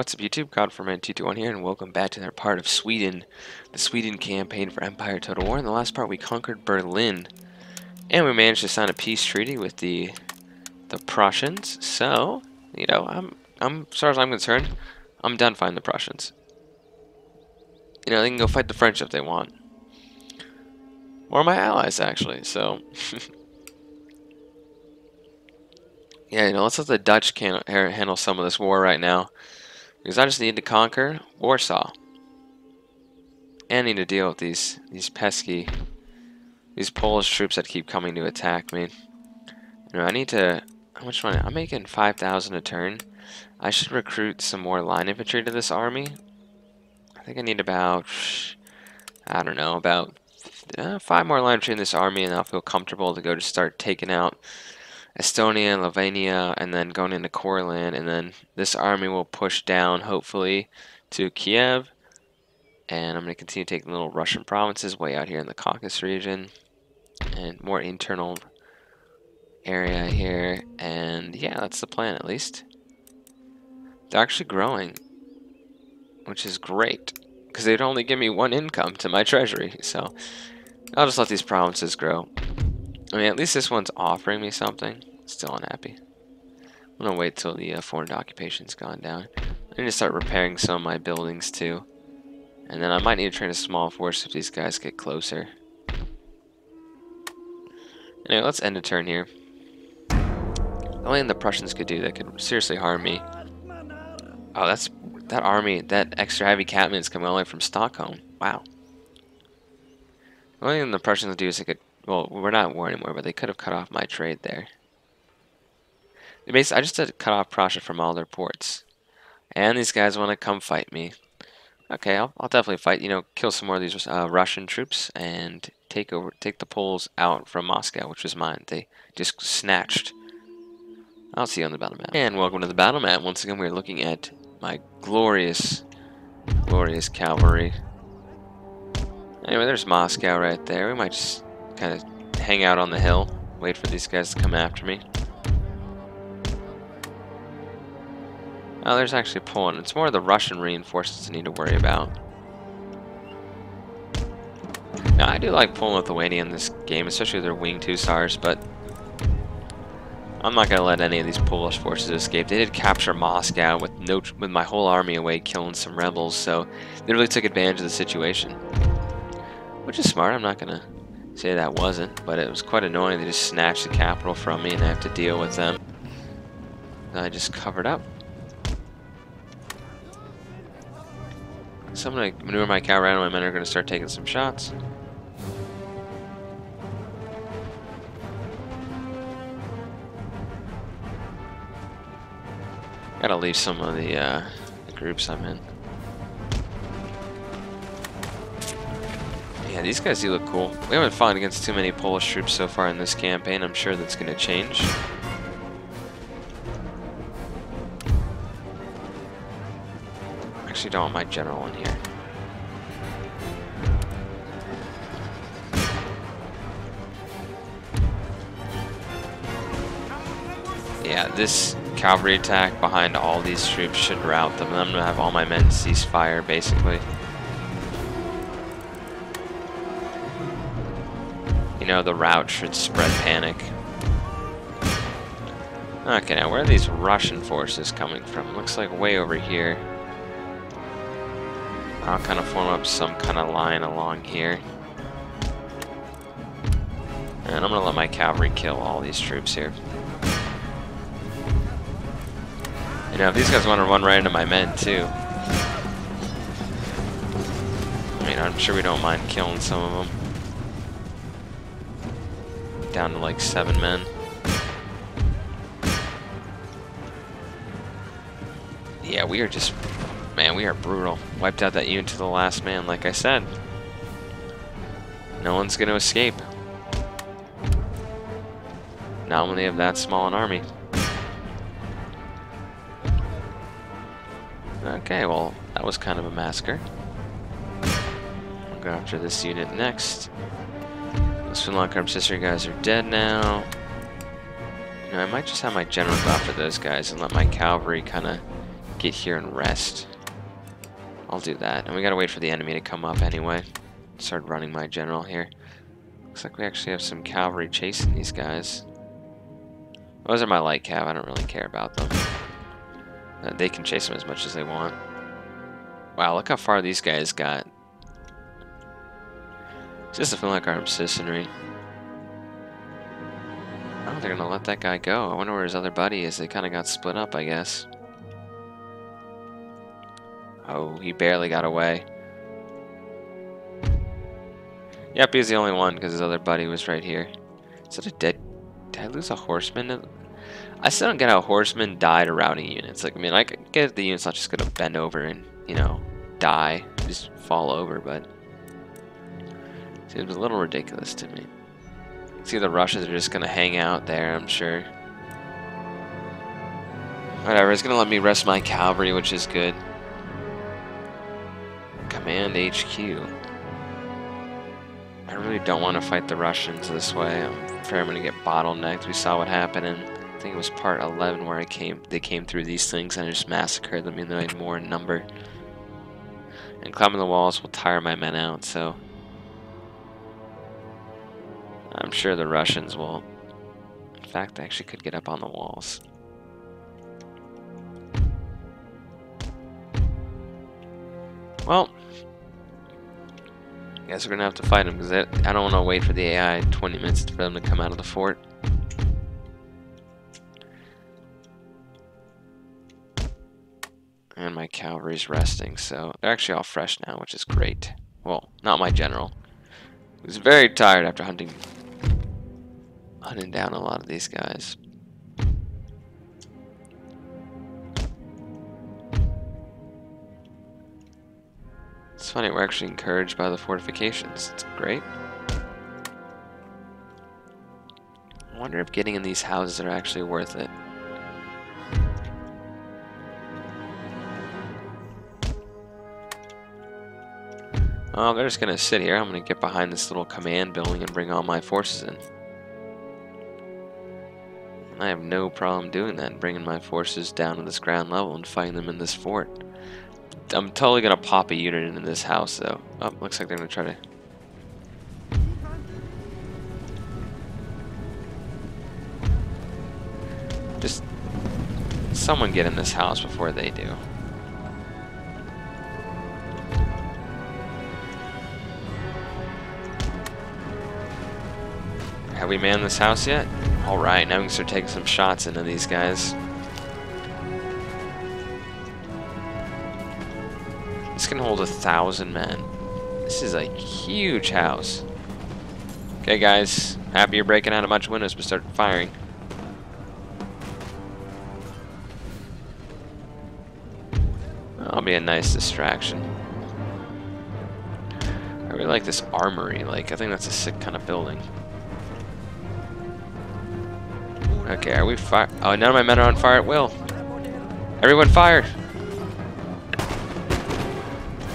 What's up YouTube, COD4Man221 here, and welcome back to that part of Sweden, the Sweden campaign for Empire Total War. In the last part we conquered Berlin, and we managed to sign a peace treaty with the Prussians, so, you know, as far as I'm concerned, I'm done fighting the Prussians. You know, they can go fight the French if they want. Or my allies, actually, so... yeah, you know, let's let the Dutch handle some of this war right now. Because I just need to conquer Warsaw. And need to deal with these pesky, these Polish troops that keep coming to attack me. You know, I need to, how much money? I'm making 5,000 a turn. I should recruit some more line infantry to this army. I think I need about, I don't know, about 5 more line infantry in this army, and I'll feel comfortable to go to start taking out Estonia and Lithuania, and then going into Courland, and then this army will push down, hopefully, to Kiev, and I'm going to continue taking little Russian provinces way out here in the Caucasus region, and more internal area here, and yeah, that's the plan at least. They're actually growing, which is great, because they'd only give me 1 income to my treasury, so I'll just let these provinces grow. I mean, at least this one's offering me something. Still unhappy. I'm gonna wait till the foreign occupation's gone down. I need to start repairing some of my buildings too. And then I might need to train a small force if these guys get closer. Anyway, let's end a turn here. The only thing the Prussians could do that could seriously harm me. Oh, that army, that extra heavy cattleman is coming all the way from Stockholm. Wow. The only thing the Prussians do is they could, well, we're not at war anymore, but they could have cut off my trade there. Basically, I just had to cut off Prussia from all their ports. And these guys want to come fight me. Okay, I'll definitely fight, you know, kill some more of these Russian troops and take the Poles out from Moscow, which was mine. They just snatched. I'll see you on the battle map. And welcome to the battle map. Once again, we're looking at my glorious cavalry. Anyway, there's Moscow right there. We might just kind of hang out on the hill, wait for these guys to come after me. Oh, there's actually Poland. It's more the Russian reinforcements I need to worry about. Now, I do like Poland and Lithuania in this game, especially their winged hussars, but I'm not gonna let any of these Polish forces escape. They did capture Moscow with my whole army away, killing some rebels, so they really took advantage of the situation, which is smart. I'm not gonna say that wasn't, but it was quite annoying. They just snatched the capital from me, and I have to deal with them. I just covered up. So I'm going to maneuver my cavalry around, and my men are going to start taking some shots. Gotta leave some of the groups I'm in. Yeah, these guys do look cool. We haven't fought against too many Polish troops so far in this campaign. I'm sure that's going to change. Actually don't want my general in here. Yeah, this cavalry attack behind all these troops should rout them. I'm gonna have all my men cease fire, basically. You know, the rout should spread panic. Okay, now where are these Russian forces coming from? Looks like way over here. I'll kind of form up some kind of line along here. And I'm going to let my cavalry kill all these troops here. You know, if these guys want to run right into my men too. I mean, I'm sure we don't mind killing some of them. Down to like 7 men. Yeah, we are just... man, we are brutal. Wiped out that unit to the last man, like I said. No one's gonna escape. Not when they have that small an army. Okay, well, that was kind of a massacre. I'll go after this unit next. Those Finland Sister guys are dead now. You know, I might just have my general go after those guys and let my cavalry kind of get here and rest. I'll do that. And we gotta wait for the enemy to come up anyway. Start running my general here. Looks like we actually have some cavalry chasing these guys. Those are my light cav. I don't really care about them. They can chase them as much as they want. Wow, look how far these guys got. Just to feel like our citizenry. Oh, they're gonna let that guy go. I wonder where his other buddy is. They kind of got split up, I guess. Oh, he barely got away. Yep, he's the only one because his other buddy was right here. Is that a dead... Did I lose a horseman? I still don't get how horsemen die to routing units. Like, I mean, I could get the unit's not just gonna bend over and, you know, die. Just fall over, but... Seems a little ridiculous to me. See, the Russians are just gonna hang out there, I'm sure. Whatever, it's gonna let me rest my cavalry, which is good. Command HQ. I really don't want to fight the Russians this way. I'm afraid I'm gonna get bottlenecked. We saw what happened in, I think it was part 11 where they came through these things and I just massacred them, even though I had more in number. And climbing the walls will tire my men out, so I'm sure the Russians will. In fact, they actually could get up on the walls. Well, I guess we're gonna have to fight them because I don't want to wait for the AI 20 minutes for them to come out of the fort. And my cavalry's resting, so they're actually all fresh now, which is great. Well, not my general. He was very tired after hunting down a lot of these guys. It's funny, we're actually encouraged by the fortifications. It's great. I wonder if getting in these houses are actually worth it. Oh, they're just gonna sit here. I'm gonna get behind this little command building and bring all my forces in. I have no problem doing that and bringing my forces down to this ground level and fighting them in this fort. I'm totally gonna pop a unit into this house though. Oh, looks like they're gonna try to... Just someone get in this house before they do. Have we manned this house yet? Alright, now we can start taking some shots into these guys. This can hold 1,000 men. This is a huge house. Okay guys, happy you're breaking out a bunch of windows, but start firing. That'll be a nice distraction. I really like this armory, like I think that's a sick kind of building. Okay, are we fire? Oh, none of my men are on fire at will. Everyone fire!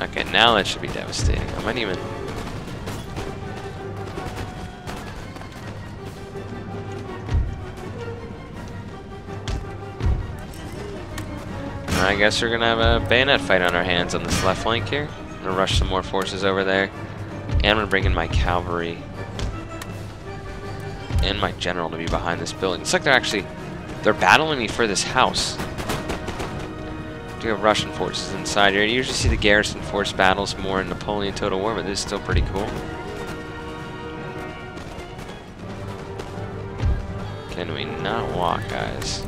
Okay, now that should be devastating. I might even... I guess we're gonna have a bayonet fight on our hands on this left flank here. I'm gonna rush some more forces over there. And I'm gonna bring in my cavalry and my general to be behind this building. It's like they're battling me for this house. Do have Russian forces inside here. You usually see the garrison force battles more in Napoleon Total War, but this is still pretty cool. Can we not walk, guys?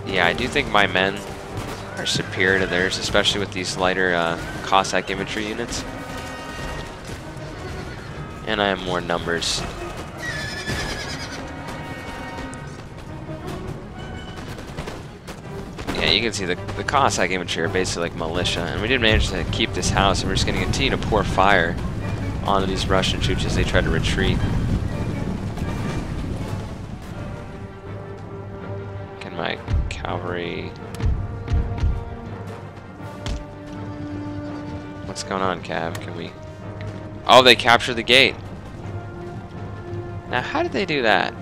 Yeah, I do think my men are superior to theirs, especially with these lighter Cossack infantry units. And I have more numbers. Yeah, you can see the Cossack infantry are basically like militia, and we did manage to keep this house, and we're just going to continue to pour fire onto these Russian troops as they try to retreat. Can my cavalry... What's going on, Cav? Can we... Oh, they captured the gate. Now, how did they do that?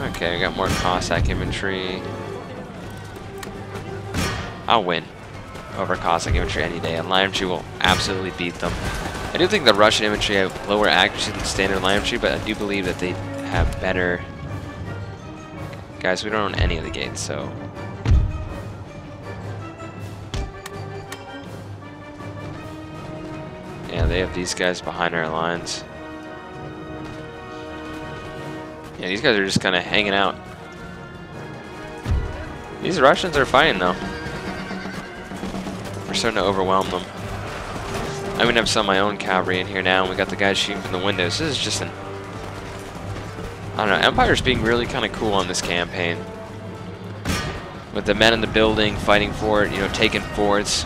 Okay, we got more Cossack infantry. I'll win over Cossack infantry any day, and light infantry will absolutely beat them. I do think the Russian infantry have lower accuracy than standard light infantry, but I do believe that they have better... Guys, we don't own any of the gates, so... Yeah, they have these guys behind our lines. Yeah, these guys are just kind of hanging out. These Russians are fighting, though. We're starting to overwhelm them. I'm gonna have some of my own cavalry in here now, and we got the guys shooting from the windows. This is just an... I don't know, Empire's being really kind of cool on this campaign. With the men in the building, fighting for it, you know, taking forts.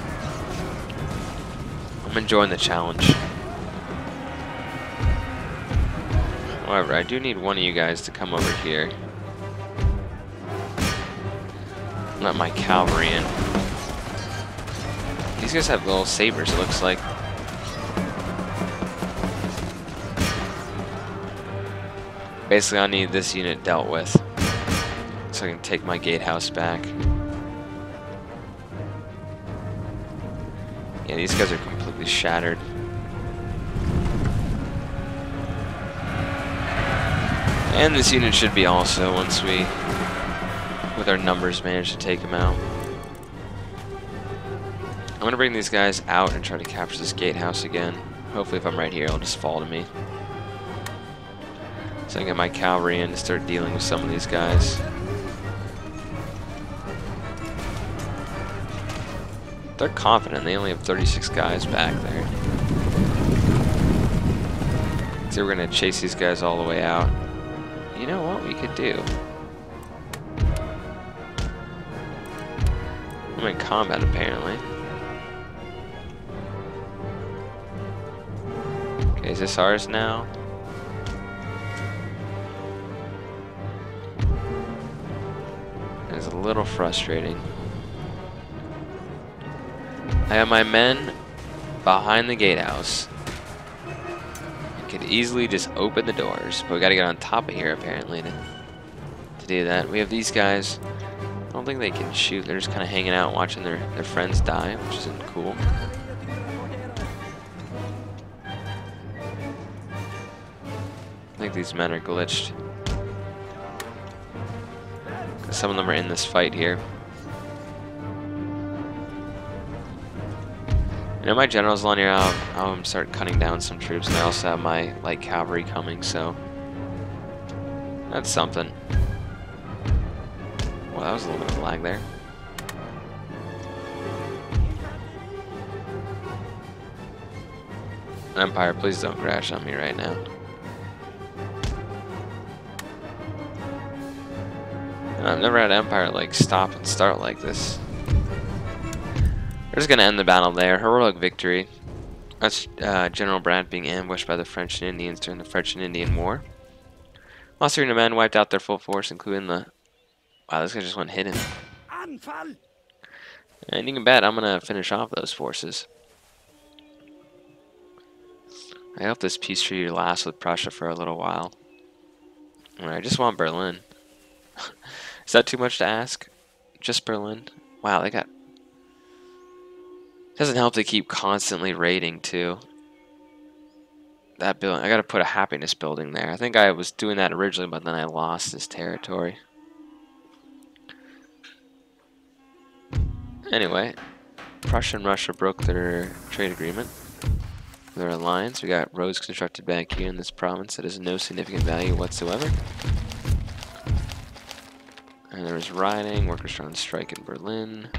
I'm enjoying the challenge. However, I do need one of you guys to come over here. Let my cavalry in. These guys have little sabers, it looks like. Basically, I need this unit dealt with so I can take my gatehouse back. Yeah, these guys are completely shattered. And this unit should be also once we, with our numbers, manage to take them out. I'm going to bring these guys out and try to capture this gatehouse again. Hopefully if I'm right here, it'll just fall to me. So I can get my cavalry in to start dealing with some of these guys. They're confident. They only have 36 guys back there. So we're going to chase these guys all the way out. You know what we could do? I'm in combat apparently. Okay, is this ours now? It's a little frustrating. I have my men behind the gatehouse. Could easily just open the doors, but we gotta get on top of here apparently to do that. We have these guys. I don't think they can shoot. They're just kind of hanging out watching their friends die, which isn't cool. I think these men are glitched. Some of them are in this fight here. You know, my general's on here. I'll start cutting down some troops, and I also have my light cavalry coming, so that's something. Well, that was a little bit of lag there. Empire, please don't crash on me right now. I've never had Empire like stop and start like this. We're just gonna end the battle there. Heroic victory. That's General Brandt being ambushed by the French and Indians during the French and Indian War. Lost 300 men, wiped out their full force, including the... Wow, this guy just went hidden. And you can bet I'm gonna finish off those forces. I hope this peace treaty lasts with Prussia for a little while. I just want Berlin. Is that too much to ask? Just Berlin? Wow, they got... Doesn't help to keep constantly raiding too. That building, I gotta put a happiness building there. I think I was doing that originally, but then I lost this territory. Anyway, Prussia and Russia broke their trade agreement. Their alliance. We got roads constructed back here in this province that has no significant value whatsoever. And there's rioting, workers are on strike in Berlin.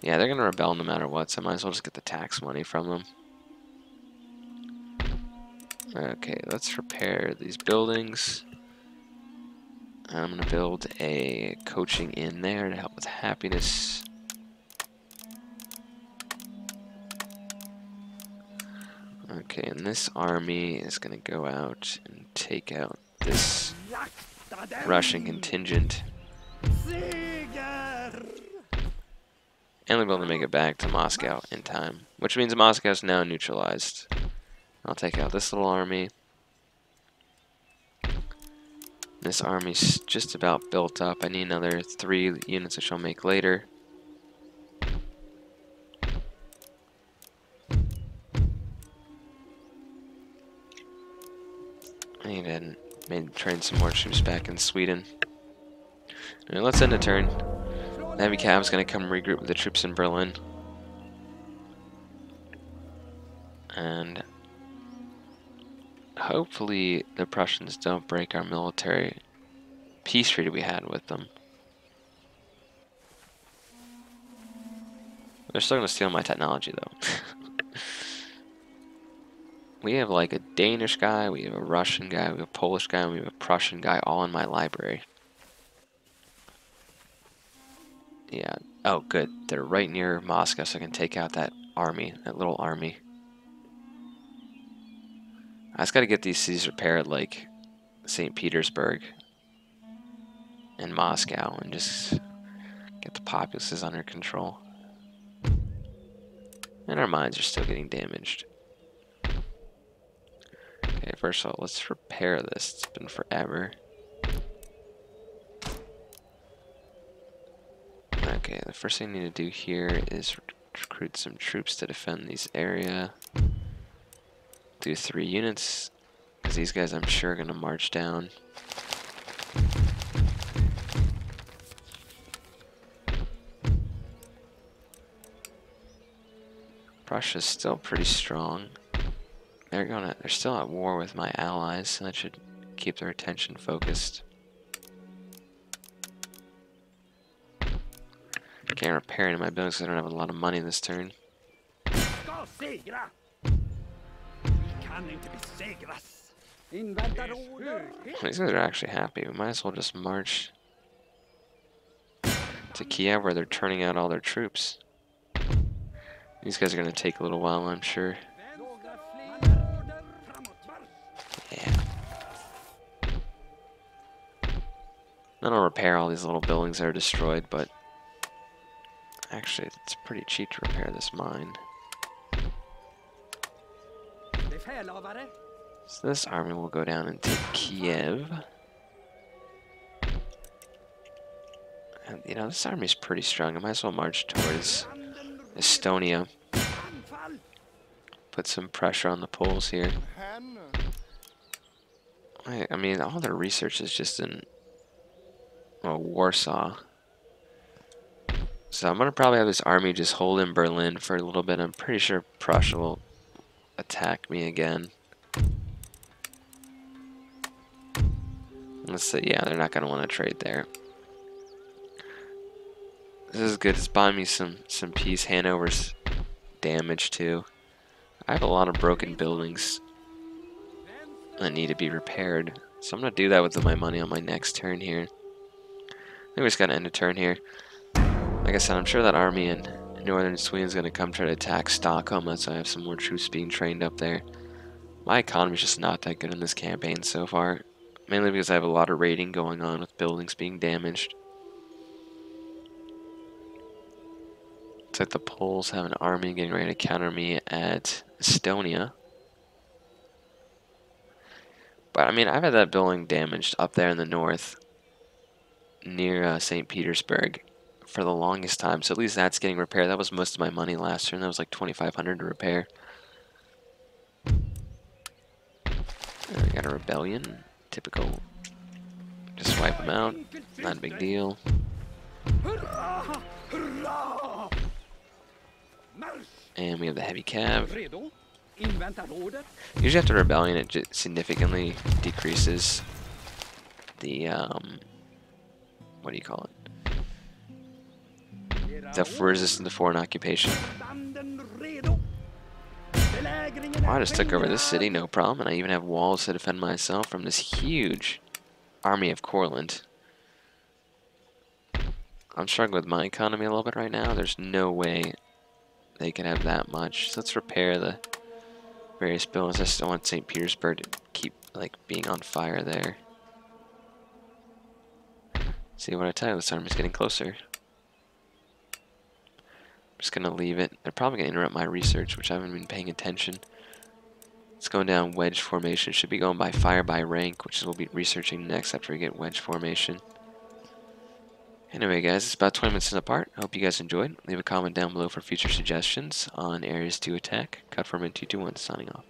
Yeah, they're gonna rebel no matter what, so I might as well just get the tax money from them. Okay, let's repair these buildings. I'm gonna build a coaching inn there to help with happiness. Okay, and this army is gonna go out and take out this Russian contingent. And we'll be able to make it back to Moscow in time, which means Moscow's now neutralized. I'll take out this little army. This army's just about built up. I need another 3 units, which I'll make later. I need to maybe train some more troops back in Sweden. Alright, let's end the turn. The heavy cavalry's going to come regroup with the troops in Berlin. And hopefully the Prussians don't break our military peace treaty we had with them. They're still going to steal my technology, though. We have like a Danish guy, we have a Russian guy, we have a Polish guy, and we have a Prussian guy all in my library. Yeah. Oh, good. They're right near Moscow, so I can take out that army, that little army. I just got to get these cities repaired, like St. Petersburg and Moscow, and just get the populaces under control. And our mines are still getting damaged. Okay, first of all, let's repair this. It's been forever. Okay, the first thing I need to do here is recruit some troops to defend these area. Do 3 units, because these guys I'm sure are going to march down. Prussia's still pretty strong. They're still at war with my allies, so that should keep their attention focused. Can't repair any of my buildings because I don't have a lot of money this turn. These These guys are actually happy. We might as well just march to Kiev where they're turning out all their troops. These guys are going to take a little while, I'm sure. Yeah. Then I'll repair all these little buildings that are destroyed, but actually it's pretty cheap to repair this mine. So this army will go down and take Kiev. And, you know, this army's pretty strong. I might as well march towards Estonia. Put some pressure on the Poles here. I mean, all their research is just in Warsaw. So I'm going to probably have this army just hold in Berlin for a little bit. I'm pretty sure Prussia will attack me again. Let's say, yeah, they're not going to want to trade there. This is good. It's buying me some peace. Hanover's damaged too. I have a lot of broken buildings that need to be repaired. So I'm going to do that with my money on my next turn here. I think we just got to end a turn here. Like I said, I'm sure that army in northern Sweden is going to come try to attack Stockholm. That's why I have some more troops being trained up there. My economy's just not that good in this campaign so far. Mainly because I have a lot of raiding going on with buildings being damaged. Looks like the Poles have an army getting ready to counter me at Estonia. But I mean, I've had that building damaged up there in the north near St. Petersburg for the longest time. So at least that's getting repaired. That was most of my money last turn. That was like 2,500 to repair. We got a rebellion. Typical. Just wipe them out. Not a big deal. And we have the heavy cav. Usually after rebellion, it just significantly decreases the what do you call it? The resistance to foreign occupation. I just took over this city, no problem, and I even have walls to defend myself from this huge army of Courland. I'm struggling with my economy a little bit right now. There's no way they can have that much. So let's repair the various buildings. I still want St. Petersburg to keep like being on fire there. See what I tell you, this army's getting closer. I'm just gonna leave it. They're probably gonna interrupt my research, which I haven't been paying attention. It's going down wedge formation. Should be going by fire by rank, which we'll be researching next after we get wedge formation. Anyway, guys, it's about 20 minutes apart. I hope you guys enjoyed. Leave a comment down below for future suggestions on areas to attack. Cutforman221 signing off.